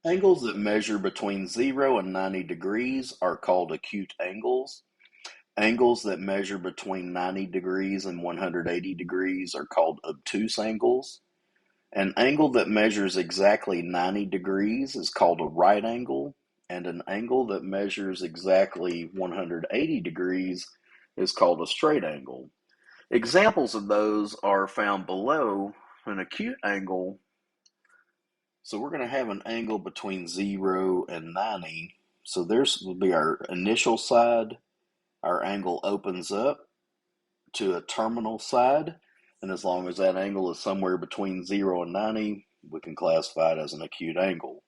Angles that measure between 0 and 90 degrees are called acute angles. Angles that measure between 90 degrees and 180 degrees are called obtuse angles. An angle that measures exactly 90 degrees is called a right angle, and an angle that measures exactly 180 degrees is called a straight angle. Examples of those are found below. An acute angle, so we're going to have an angle between 0 and 90. So this will be our initial side. Our angle opens up to a terminal side, and as long as that angle is somewhere between 0 and 90, we can classify it as an acute angle.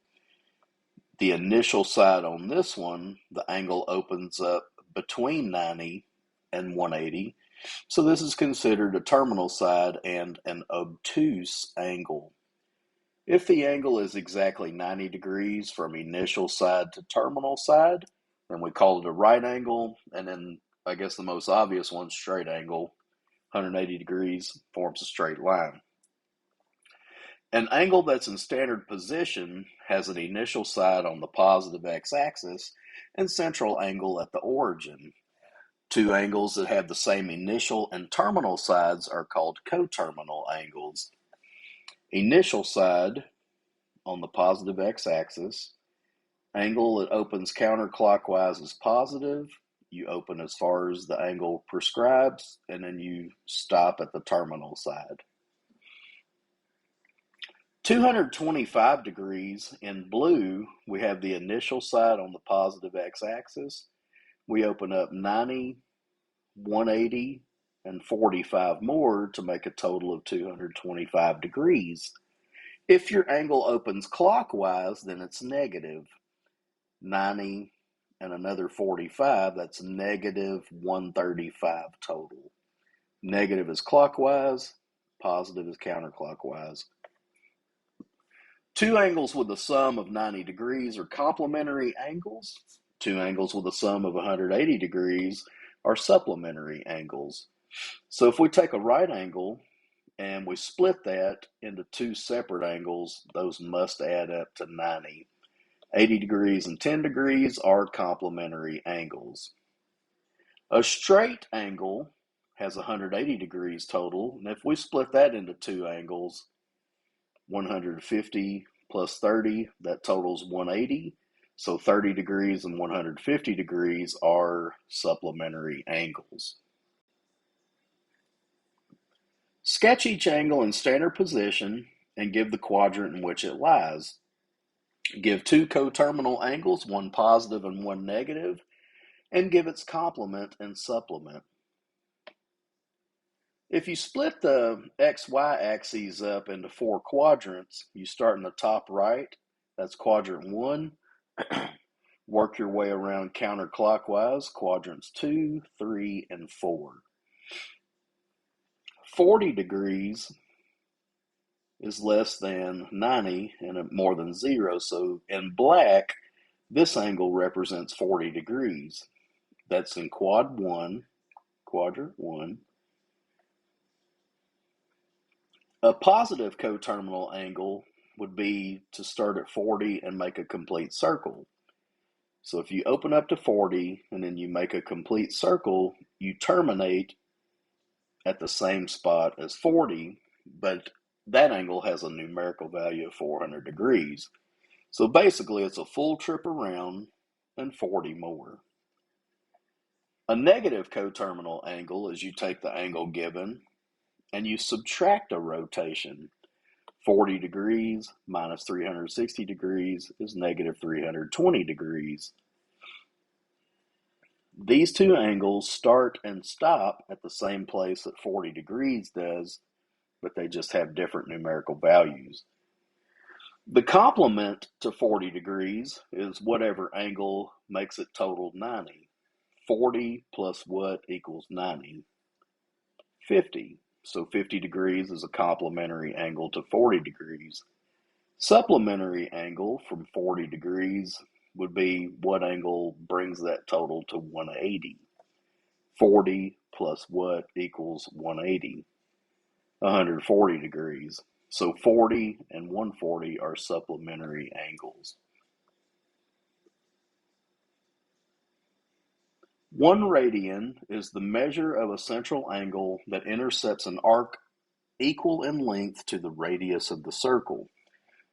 The initial side on this one, the angle opens up between 90 and 180, so this is considered a terminal side and an obtuse angle. If the angle is exactly 90 degrees from initial side to terminal side, then we call it a right angle, and then I guess the most obvious one, straight angle, 180 degrees forms a straight line. An angle that's in standard position has an initial side on the positive x-axis and central angle at the origin. Two angles that have the same initial and terminal sides are called coterminal angles. Initial side on the positive x-axis, angle that opens counterclockwise is positive. You open as far as the angle prescribes, and then you stop at the terminal side. 225 degrees in blue, we have the initial side on the positive x-axis. We open up 90, 180, and 45 more to make a total of 225 degrees. If your angle opens clockwise, then it's negative 90 and another 45, that's negative 135 total. Negative is clockwise, positive is counterclockwise. Two angles with a sum of 90 degrees are complementary angles. Two angles with a sum of 180 degrees are supplementary angles. So if we take a right angle and we split that into two separate angles, those must add up to 90. 80 degrees and 10 degrees are complementary angles. A straight angle has 180 degrees total, and if we split that into two angles, 150 plus 30, that totals 180. So 30 degrees and 150 degrees are supplementary angles. Sketch each angle in standard position and give the quadrant in which it lies. Give two coterminal angles, one positive and one negative, and give its complement and supplement. If you split the XY axes up into four quadrants, you start in the top right, that's quadrant 1. Work your way around counterclockwise, quadrants 2, 3, and 4. 40 degrees is less than 90 and more than 0, so in black, this angle represents 40 degrees. That's in quadrant 1. A positive coterminal angle would be to start at 40 and make a complete circle. So if you open up to 40 and then you make a complete circle, you terminate at the same spot as 40, but that angle has a numerical value of 400 degrees. So basically it's a full trip around and 40 more. A negative coterminal angle is you take the angle given and you subtract a rotation. 40 degrees minus 360 degrees is negative 320 degrees. These two angles start and stop at the same place that 40 degrees does, but they just have different numerical values. The complement to 40 degrees is whatever angle makes it total 90. 40 plus what equals 90? 50. So 50 degrees is a complementary angle to 40 degrees. Supplementary angle from 40 degrees would be what angle brings that total to 180. 40 plus what equals 180? 140 degrees. So 40 and 140 are supplementary angles. 1 radian is the measure of a central angle that intercepts an arc equal in length to the radius of the circle.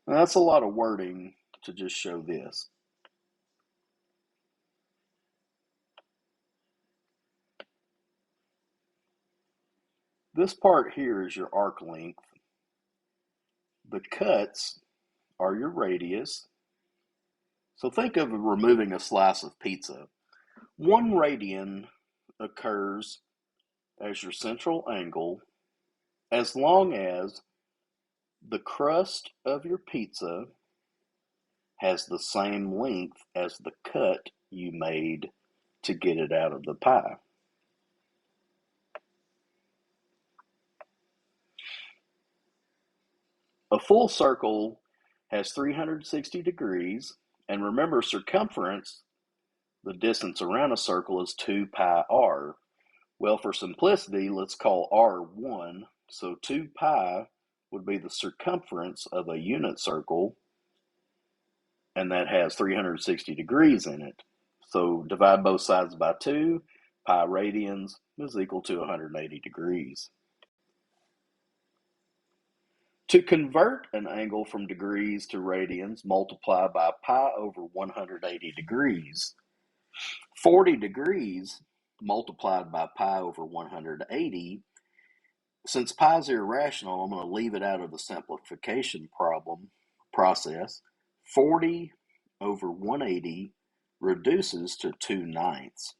Now, that's a lot of wording to just show this. This part here is your arc length. The cuts are your radius. So think of removing a slice of pizza. 1 radian occurs as your central angle as long as the crust of your pizza has the same length as the cut you made to get it out of the pie. A full circle has 360 degrees, and remember circumference, the distance around a circle, is 2 pi r. Well, for simplicity, let's call r 1. So 2 pi would be the circumference of a unit circle, and that has 360 degrees in it. So divide both sides by 2, pi radians is equal to 180 degrees. To convert an angle from degrees to radians, multiply by pi over 180 degrees. 40 degrees multiplied by pi over 180. Since pi is irrational, I'm going to leave it out of the simplification process. 40 over 180 reduces to 2/9.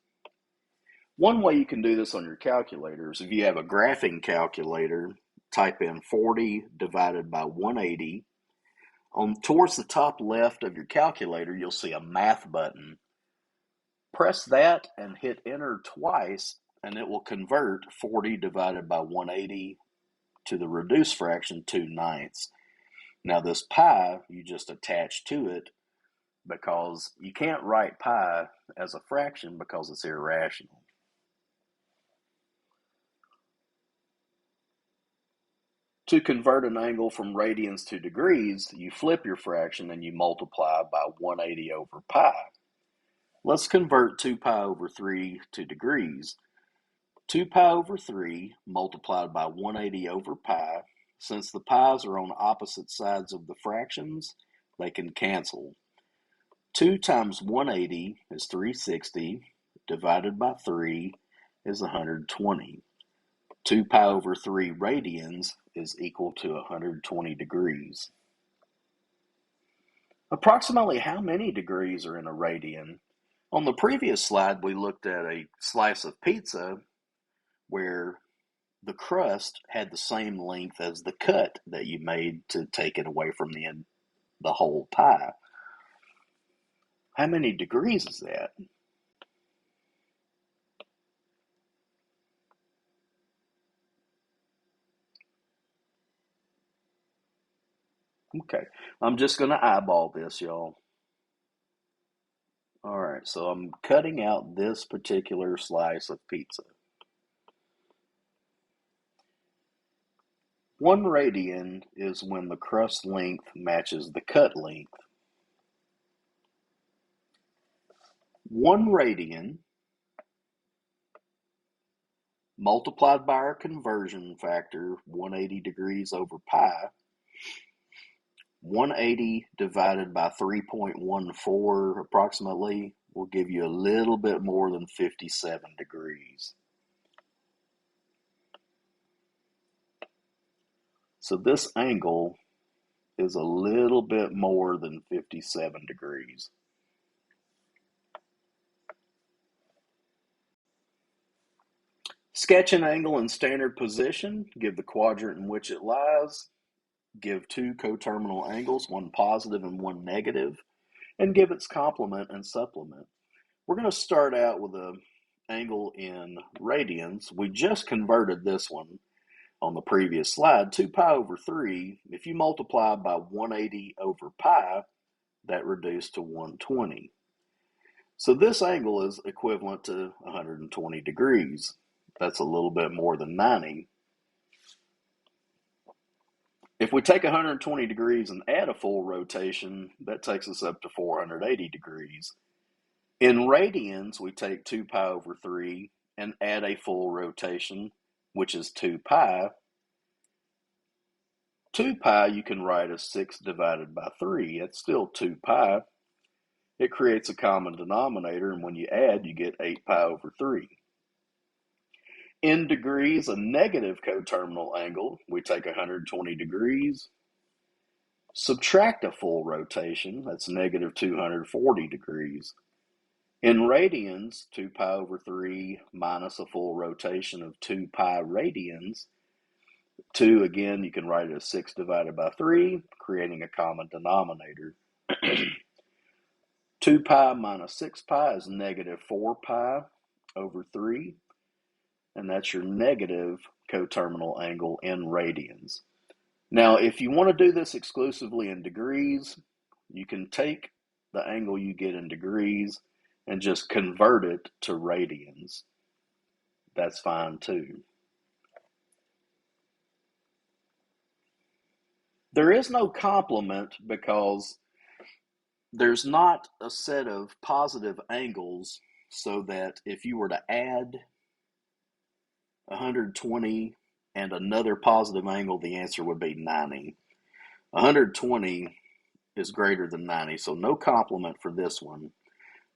One way you can do this on your calculator is if you have a graphing calculator, type in 40 divided by 180. Towards the top left of your calculator, you'll see a math button. Press that and hit enter twice, and it will convert 40 divided by 180 to the reduced fraction 2/9. Now this pi you just attach to it because you can't write pi as a fraction because it's irrational. To convert an angle from radians to degrees, you flip your fraction and you multiply by 180 over pi. Let's convert 2 pi over 3 to degrees. 2 pi over 3 multiplied by 180 over pi. Since the pi's are on opposite sides of the fractions, they can cancel. 2 times 180 is 360, divided by 3 is 120. 2 pi over 3 radians is equal to 120 degrees. Approximately how many degrees are in a radian? On the previous slide, we looked at a slice of pizza where the crust had the same length as the cut that you made to take it away from the whole pie. How many degrees is that? Okay, I'm just going to eyeball this, y'all. All right, so I'm cutting out this particular slice of pizza. 1 radian is when the crust length matches the cut length. 1 radian multiplied by our conversion factor, 180 degrees over pi, 180 divided by 3.14 approximately will give you a little bit more than 57 degrees. So this angle is a little bit more than 57 degrees. Sketch an angle in standard position, give the quadrant in which it lies, give 2 coterminal angles, one positive and one negative, and give its complement and supplement. We're going to start out with an angle in radians. We just converted this one on the previous slide. 2 pi over 3, if you multiply by 180 over pi, that reduced to 120. So this angle is equivalent to 120 degrees. That's a little bit more than 90. If we take 120 degrees and add a full rotation, that takes us up to 480 degrees. In radians, we take 2 pi over 3 and add a full rotation, which is 2 pi. 2 pi you can write as 6 divided by 3. It's still 2 pi. It creates a common denominator, and when you add, you get 8 pi over 3. In degrees, a negative coterminal angle, we take 120 degrees, subtract a full rotation, that's negative 240 degrees. In radians, 2 pi over 3 minus a full rotation of 2 pi radians. 2, again, you can write it as 6 divided by 3, creating a common denominator. 2 pi minus 6 pi is negative 4 pi over 3, and that's your negative coterminal angle in radians. Now, if you want to do this exclusively in degrees, you can take the angle you get in degrees and just convert it to radians. That's fine too. There is no complement because there's not a set of positive angles, so that if you were to add 120 and another positive angle, the answer would be 90. 120 is greater than 90, so no complement for this one.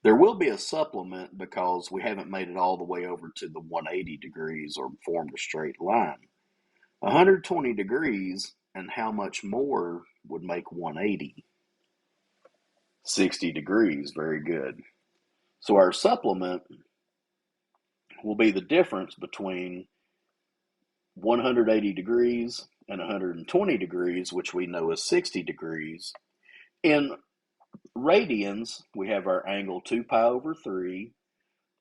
There will be a supplement because we haven't made it all the way over to the 180 degrees or formed a straight line. 120 degrees, and how much more would make 180? 60 degrees, very good. So our supplement will be the difference between 180 degrees and 120 degrees, which we know is 60 degrees. In radians, we have our angle 2 pi over 3,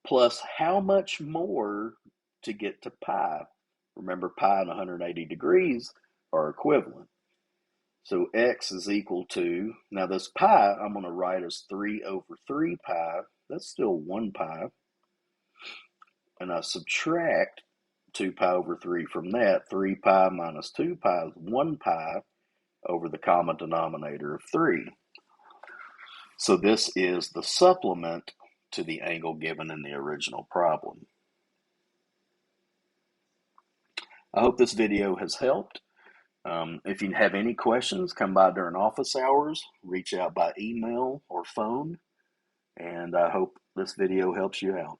plus how much more to get to pi. Remember, pi and 180 degrees are equivalent. So x is equal to, now this pi I'm going to write as 3 over 3 pi. That's still 1 pi. And I subtract 2 pi over 3 from that. 3 pi minus 2 pi is 1 pi over the common denominator of 3. So this is the supplement to the angle given in the original problem. I hope this video has helped. If you have any questions, come by during office hours, reach out by email or phone, and I hope this video helps you out.